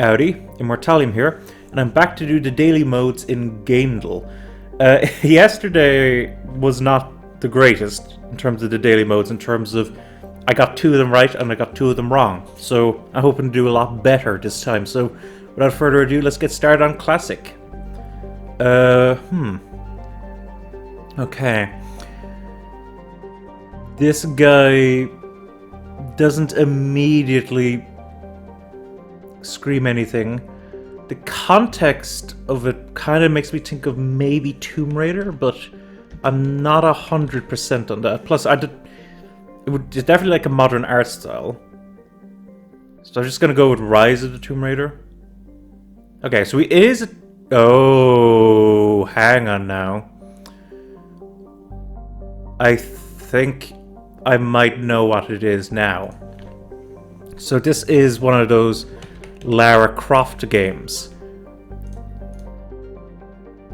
Audi, Immortallium here, and I'm back to do the daily modes in Gamedle. Yesterday was not the greatest in terms of the daily modes, in terms of I got 2 of them right and I got 2 of them wrong, so I'm hoping to do a lot better this time. So without further ado, let's get started on Classic. Okay. This guy doesn't immediately scream anything. The context of it kind of makes me think of maybe Tomb Raider, but I'm not 100% on that. Plus, it's definitely like a modern art style. So I'm just gonna go with Rise of the Tomb Raider. Okay, so it is. Oh, hang on now. I think I might know what it is now. So this is one of those Lara Croft games.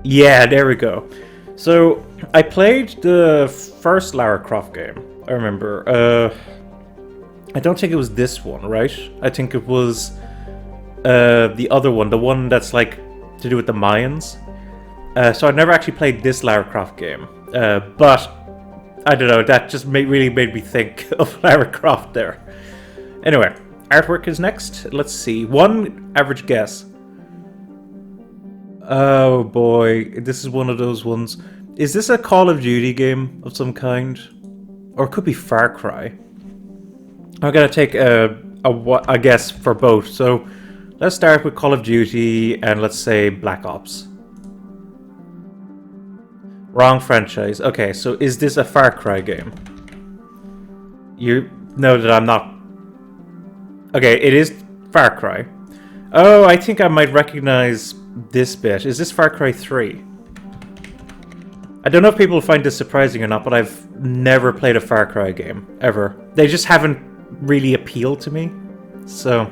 Yeah, there we go. So I played the first Lara Croft game, I remember. I don't think it was this one, right? I think it was the other one, the one that's like to do with the Mayans. So I've never actually played this Lara Croft game, but I don't know, that just really made me think of Lara Croft there. Anyway, artwork is next. Let's see. One average guess. Oh boy, this is one of those ones. Is this a Call of Duty game of some kind? Or it could be Far Cry. I'm gonna take a guess for both. So let's start with Call of Duty and let's say Black Ops. Wrong franchise. Okay, so is this a Far Cry game? You know that I'm not... Okay, it is Far Cry. Oh, I think I might recognize this bit. Is this Far Cry 3? I don't know if people find this surprising or not, but I've never played a Far Cry game, ever. They just haven't really appealed to me. So,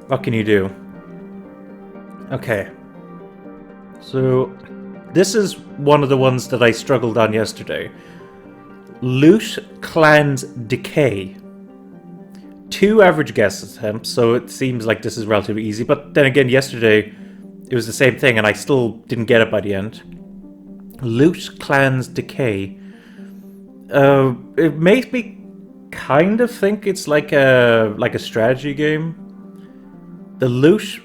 what can you do? Okay. So... this is one of the ones that I struggled on yesterday. Loot Clan's Decay. 2 average guess attempts, so it seems like this is relatively easy. But then again, yesterday it was the same thing and I still didn't get it by the end. Loot Clan's Decay. It makes me kind of think it's like a strategy game. The loot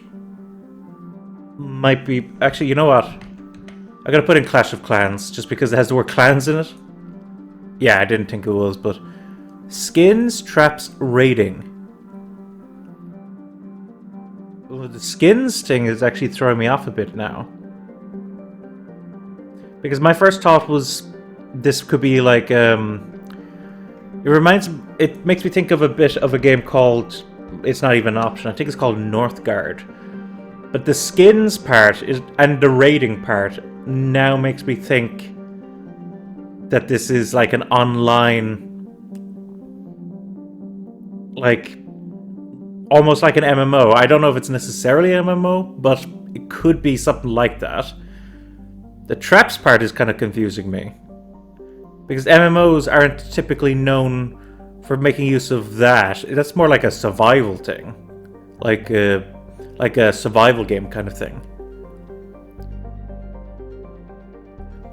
might be... Actually, you know what? I'm gonna put in Clash of Clans, just because it has the word clans in it. Yeah, I didn't think it was, but... Skins, traps, raiding. Well, the skins thing is actually throwing me off a bit now. Because my first thought was... this could be like, It makes me think of a bit of a game called... It's not even an option, I think it's called Northgard. But the skins part and the raiding part now makes me think that this is like an online, like almost like an MMO. I don't know if it's necessarily an MMO, but it could be something like that. The traps part is kind of confusing me, because MMOs aren't typically known for making use of that. That's more like a survival thing, like a survival game kind of thing.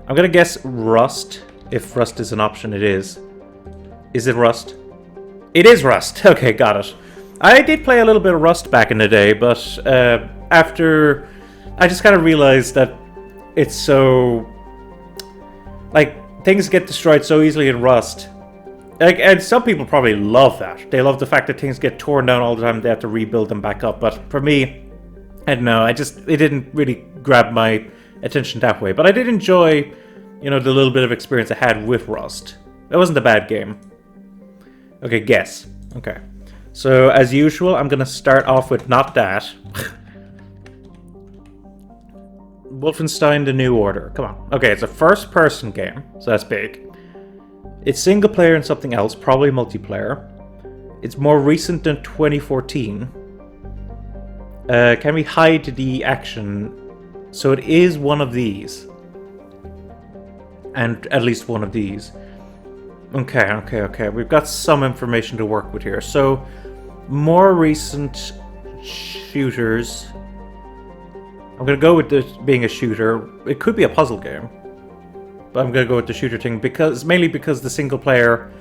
I'm gonna guess Rust. If Rust is an option, it is. Is it Rust? It is Rust! Okay, got it. I did play a little bit of Rust back in the day, but after... I just kind of realized that it's so... like, things get destroyed so easily in Rust. Like, and some people probably love that. They love the fact that things get torn down all the time, they have to rebuild them back up. But for me, I don't know, it didn't really grab my attention that way. But I did enjoy, you know, the little bit of experience I had with Rust. It wasn't a bad game. Okay, guess. Okay. So, as usual, I'm gonna start off with not that. Wolfenstein: The New Order. Come on. Okay, it's a first-person game, so that's big. It's single player and something else, probably multiplayer. It's more recent than 2014. Can we hide the action? So it is one of these. And at least one of these. Okay. We've got some information to work with here. So, more recent shooters. I'm gonna go with this being a shooter. It could be a puzzle game, but I'm gonna go with the shooter thing mainly because the single player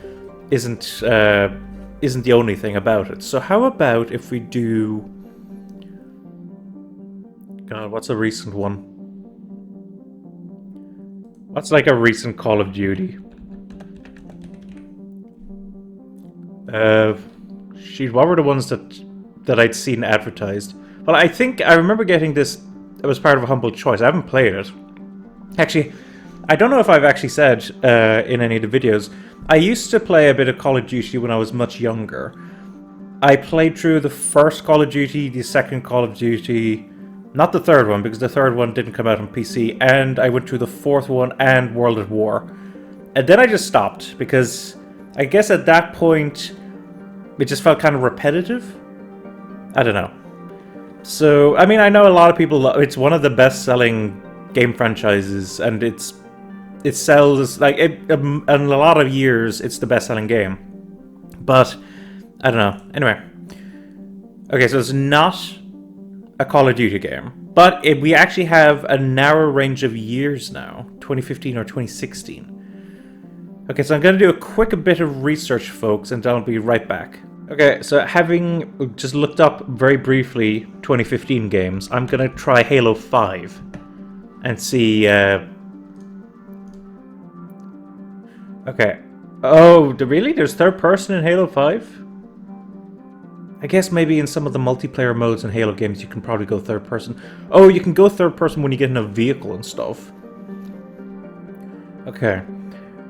isn't the only thing about it. So how about if we do? God, what's a recent one? What's like a recent Call of Duty? Shoot, what were the ones that I'd seen advertised? Well, I think I remember getting this. It was part of a humble choice. I haven't played it. Actually, I don't know if I've actually said in any of the videos. I used to play a bit of Call of Duty when I was much younger. I played through the first Call of Duty, the second Call of Duty, not the third one because the third one didn't come out on PC, and I went through the fourth one and World at War. And then I just stopped because I guess at that point it just felt kind of repetitive. I don't know. So, I mean, I know a lot of people, it's one of the best-selling game franchises, and it sells, like, in a lot of years, it's the best-selling game. But, I don't know. Anyway. Okay, so it's not a Call of Duty game. But we actually have a narrow range of years now. 2015 or 2016. Okay, so I'm going to do a quick bit of research, folks, and I'll be right back. Okay, so having just looked up very briefly 2015 games, I'm going to try Halo 5 and see... Okay. Oh, really? There's third person in Halo 5? I guess maybe in some of the multiplayer modes in Halo games you can probably go third person. Oh, you can go third person when you get in a vehicle and stuff. Okay.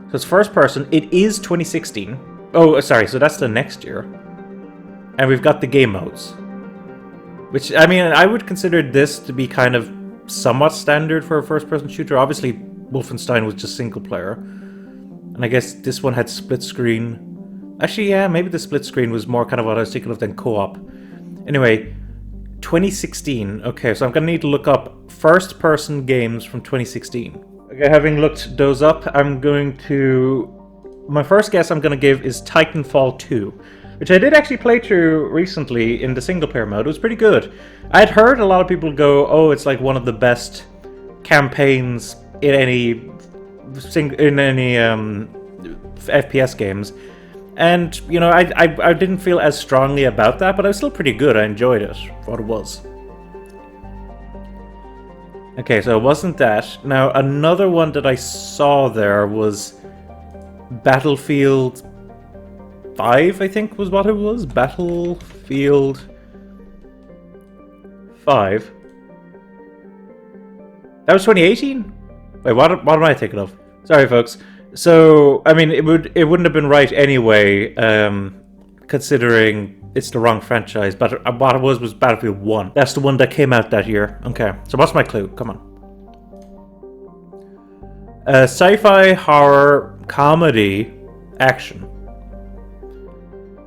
So it's first person. It is 2016. Oh, sorry, so that's the next year. And we've got the game modes. Which, I mean, I would consider this to be kind of somewhat standard for a first-person shooter. Obviously, Wolfenstein was just single-player. And I guess this one had split screen. Actually, yeah, maybe the split screen was more kind of what I was thinking of than co-op. Anyway, 2016. Okay, so I'm going to need to look up first-person games from 2016. Okay, having looked those up, I'm going to... My first guess I'm going to give is Titanfall 2, which I did actually play through recently in the single-player mode. It was pretty good. I'd heard a lot of people go, oh, it's like one of the best campaigns in any FPS games. And, you know, I didn't feel as strongly about that, but it was still pretty good. I enjoyed it for what it was. Okay, so it wasn't that. Now, another one that I saw there was Battlefield 5, I think was what it was. Battlefield 5. That was 2018? Wait, what am I thinking of? Sorry, folks. So, I mean, it wouldn't have been right anyway, considering it's the wrong franchise. But what it was Battlefield 1. That's the one that came out that year. Okay, so what's my clue? Come on. Sci-fi, horror, comedy, action.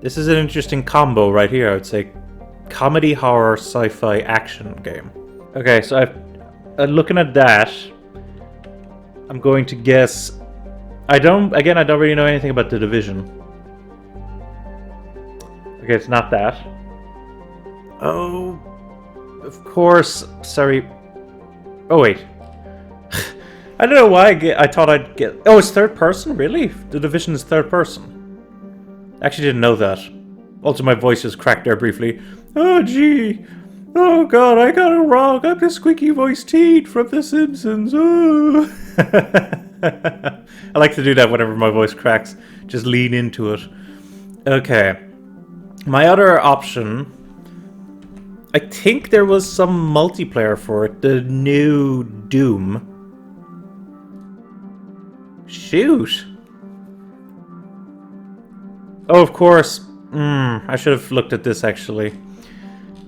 This is an interesting combo right here, I would say. Comedy, horror, sci-fi, action game. Okay, so looking at that, I'm going to guess... I don't really know anything about The Division. Okay, it's not that. Oh, of course. Sorry. Oh, wait. I don't know why I thought I'd get... Oh, it's third person? Really? The Division is third person. Actually didn't know that. Also, my voice just cracked there briefly. Oh, gee. Oh, God, I got it wrong. I'm the squeaky voiced teen from The Simpsons. Oh. I like to do that whenever my voice cracks. Just lean into it. Okay. My other option... I think there was some multiplayer for it. The new Doom. Shoot. Oh, of course. I should have looked at this, actually.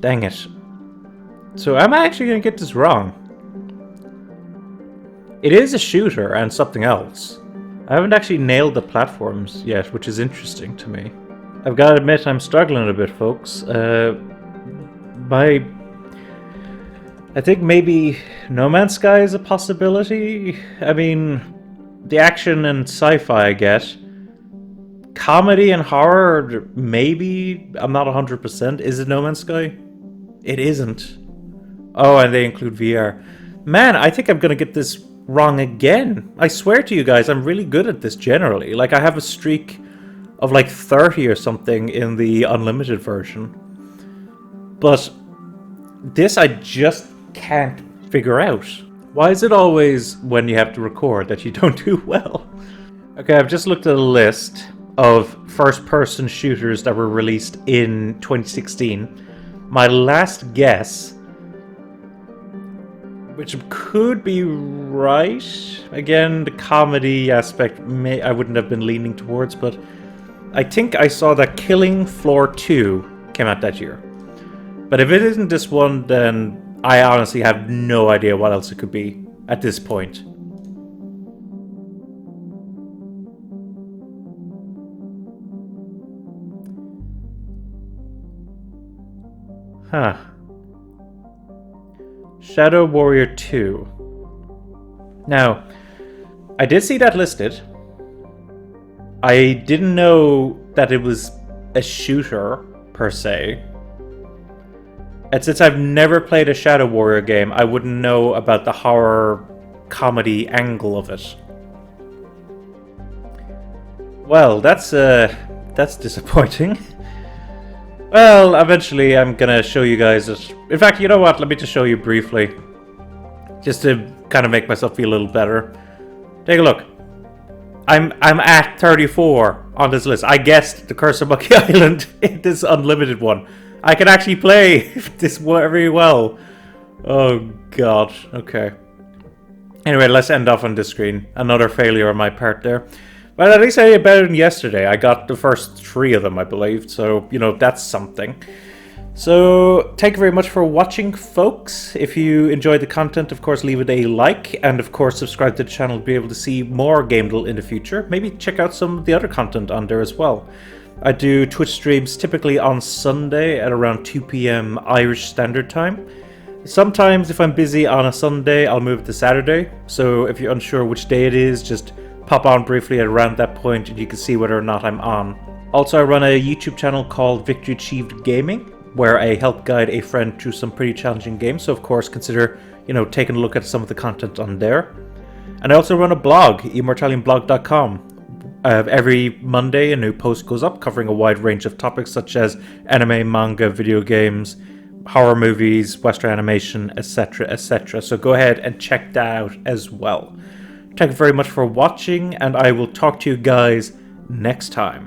Dang it. So, am I actually going to get this wrong? It is a shooter and something else. I haven't actually nailed the platforms yet, which is interesting to me. I've got to admit, I'm struggling a bit, folks. I think maybe No Man's Sky is a possibility. I mean, the action and sci-fi I get. Comedy and horror, maybe. I'm not 100%. Is it No Man's Sky? It isn't. Oh, and they include VR. Man, I think I'm gonna get this wrong again. I swear to you guys, I'm really good at this generally. Like, I have a streak of like 30 or something in the unlimited version. But this I just can't figure out. Why is it always when you have to record that you don't do well? Okay, I've just looked at a list of first-person shooters that were released in 2016. My last guess, which could be right. Again, the comedy aspect I wouldn't have been leaning towards, but I think I saw that Killing Floor 2 came out that year. But if it isn't this one, then I honestly have no idea what else it could be at this point. Huh. Shadow Warrior 2. Now, I did see that listed. I didn't know that it was a shooter, per se. And since I've never played a Shadow Warrior game, I wouldn't know about the horror comedy angle of it. Well, that's disappointing. Well, eventually I'm gonna show you guys it. In fact, you know what? Let me just show you briefly. Just to kind of make myself feel a little better. Take a look. I'm at 34 on this list. I guessed the Curse of Monkey Island in this unlimited one. I can actually play this very well. Oh god. Okay. Anyway, let's end off on this screen. Another failure on my part there. But at least I did better than yesterday. I got the first 3 of them, I believe. So, you know, that's something. So, thank you very much for watching, folks. If you enjoyed the content, of course, leave it a like. And, of course, subscribe to the channel to be able to see more Gamedle in the future. Maybe check out some of the other content on there as well. I do Twitch streams typically on Sunday at around 2 PM Irish Standard Time. Sometimes, if I'm busy on a Sunday, I'll move it to Saturday. So, if you're unsure which day it is, just pop on briefly at around that point and you can see whether or not I'm on. Also, I run a YouTube channel called Victory Achieved Gaming, where I help guide a friend through some pretty challenging games. So of course, consider, taking a look at some of the content on there. And I also run a blog, Immortalliumblog.com. Every Monday, a new post goes up covering a wide range of topics such as anime, manga, video games, horror movies, Western animation, etc., etc. So go ahead and check that out as well. Thank you very much for watching, and I will talk to you guys next time.